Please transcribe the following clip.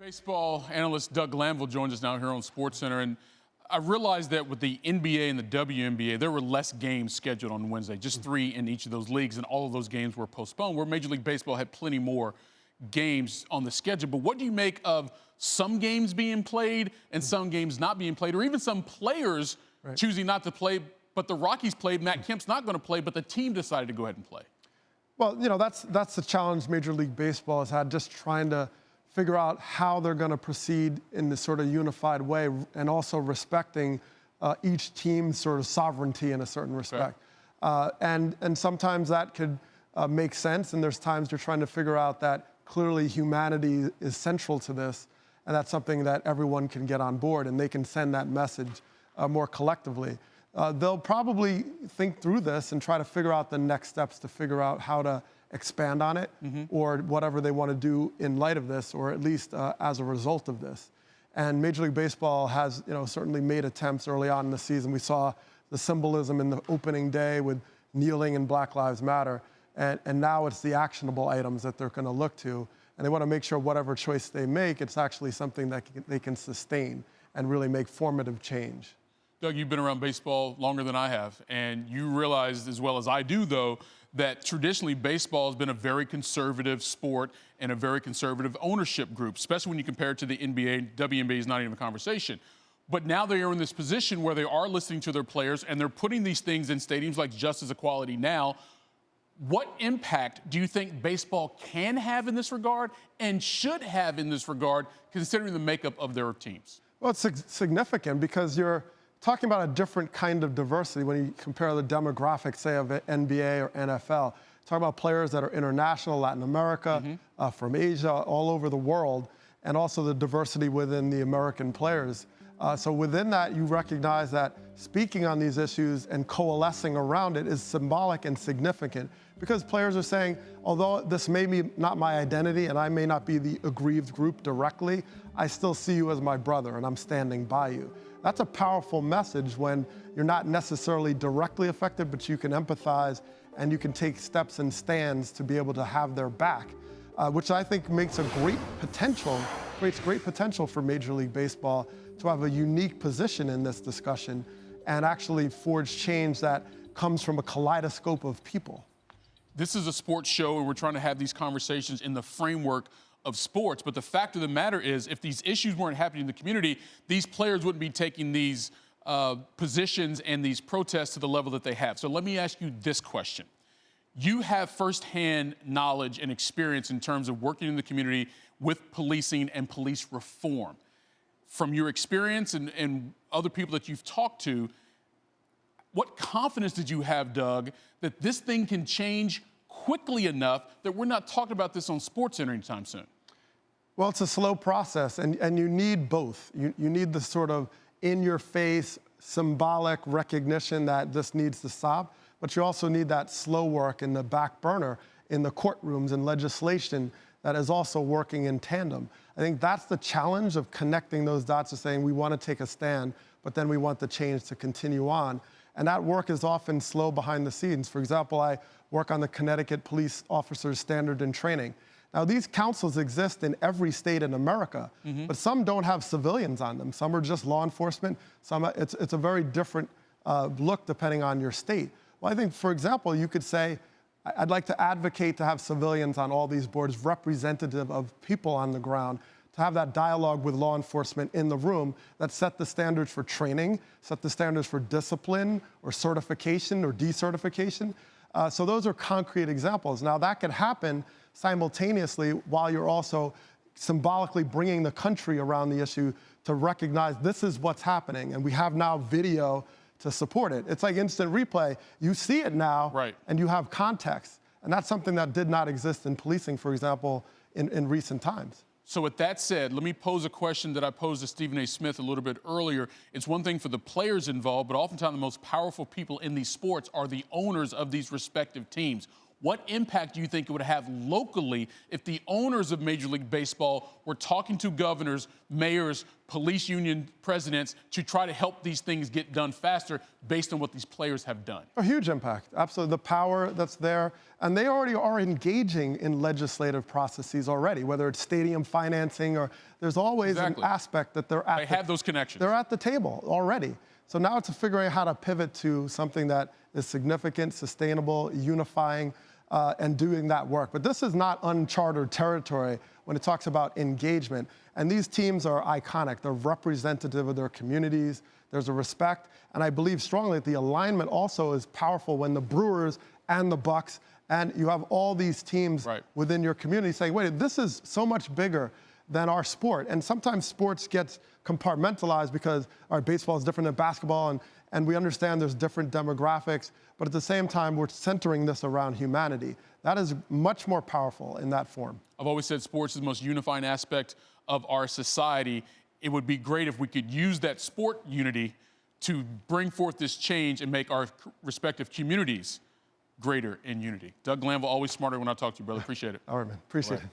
Baseball analyst Doug Glanville joins us now here on SportsCenter, and I realized that with the NBA and the WNBA, there were less games scheduled on Wednesday, just 3 in each of those leagues, and all of those games were postponed, where Major League Baseball had plenty more games on the schedule. But what do you make of some games being played and some games not being played, or even some players choosing not to play, but the Rockies played, Matt Kemp's not going to play, but the team decided to go ahead and play? Well, you know, that's the challenge Major League Baseball has had, just trying to figure out how they're going to proceed in this sort of unified way, and also respecting each team's sort of sovereignty in a certain respect. And sometimes that could make sense, and there's times you're trying to figure out that clearly humanity is central to this, and that's something that everyone can get on board, and they can send that message more collectively. They'll probably think through this and try to figure out the next steps to figure out how to expand on it, or whatever they want to do in light of this, or at least as a result of this. And Major League Baseball has, certainly made attempts early on in the season. We saw the symbolism in the opening day with kneeling and Black Lives Matter, and now it's the actionable items that they're going to look to, and they want to make sure whatever choice they make, it's actually something that they can sustain and really make formative change. Doug, you've been around baseball longer than I have, and you realize as well as I do, though, that traditionally baseball has been a very conservative sport and a very conservative ownership group, especially when you compare it to the NBA. WNBA is not even a conversation. But now they are in this position where they are listening to their players, and they're putting these things in stadiums like Justice Equality Now. What impact do you think baseball can have in this regard and should have in this regard, considering the makeup of their teams? Well, it's significant because you're talking about a different kind of diversity when you compare the demographics, say, of NBA or NFL. Talk about players that are international, Latin America, from Asia, all over the world, and also the diversity within the American players. So within that, you recognize that speaking on these issues and coalescing around it is symbolic and significant, because players are saying, although this may be not my identity and I may not be the aggrieved group directly, I still see you as my brother and I'm standing by you. That's a powerful message when you're not necessarily directly affected, but you can empathize and you can take steps and stands to be able to have their back, which I think makes creates great potential for Major League Baseball to have a unique position in this discussion and actually forge change that comes from a kaleidoscope of people. This is a sports show, and we're trying to have these conversations in the framework of sports. But the fact of the matter is, if these issues weren't happening in the community, these players wouldn't be taking these positions and these protests to the level that they have. So let me ask you this question. You have firsthand knowledge and experience in terms of working in the community with policing and police reform. From your experience and other people that you've talked to, what confidence did you have, Doug, that this thing can change quickly enough that we're not talking about this on SportsCenter anytime soon? Well, it's a slow process, and you need both. You need the sort of in-your-face, symbolic recognition that this needs to stop, but you also need that slow work in the back burner, in the courtrooms and legislation that is also working in tandem. I think that's the challenge of connecting those dots, of saying we want to take a stand, but then we want the change to continue on. And that work is often slow behind the scenes. For example, I work on the Connecticut Police Officers Standard and Training. Now, these councils exist in every state in America, but some don't have civilians on them. Some are just law enforcement. It's a very different look depending on your state. Well, I think, for example, you could say, I'd like to advocate to have civilians on all these boards, representative of people on the ground, to have that dialogue with law enforcement in the room that set the standards for training, set the standards for discipline or certification or decertification. So those are concrete examples. Now, that could happen simultaneously while you're also symbolically bringing the country around the issue to recognize this is what's happening, and we have now video to support it. It's like instant replay. You see it now, and you have context. And that's something that did not exist in policing, for example, in recent times. So with that said, let me pose a question that I posed to Stephen A. Smith a little bit earlier. It's one thing for the players involved, but oftentimes the most powerful people in these sports are the owners of these respective teams. What impact do you think it would have locally if the owners of Major League Baseball were talking to governors, mayors, police union presidents to try to help these things get done faster based on what these players have done? A huge impact, absolutely. The power that's there, And they already are engaging in legislative processes already, whether it's stadium financing or there's always an aspect that they're at. They have those connections. They're at the table already. So now it's figuring out how to pivot to something that is significant, sustainable, unifying, and doing that work. But this is not uncharted territory when it talks about engagement. And these teams are iconic. They're representative of their communities. There's a respect. And I believe strongly that the alignment also is powerful when the Brewers and the Bucks, and you have all these teams within your community saying, wait, this is so much bigger than our sport. And sometimes sports gets compartmentalized because our baseball is different than basketball, and we understand there's different demographics, but at the same time, we're centering this around humanity. That is much more powerful in that form. I've always said sports is the most unifying aspect of our society. It would be great if we could use that sport unity to bring forth this change and make our respective communities greater in unity. Doug Glanville, always smarter when I talk to you, brother. Appreciate it. All right, man. Appreciate it.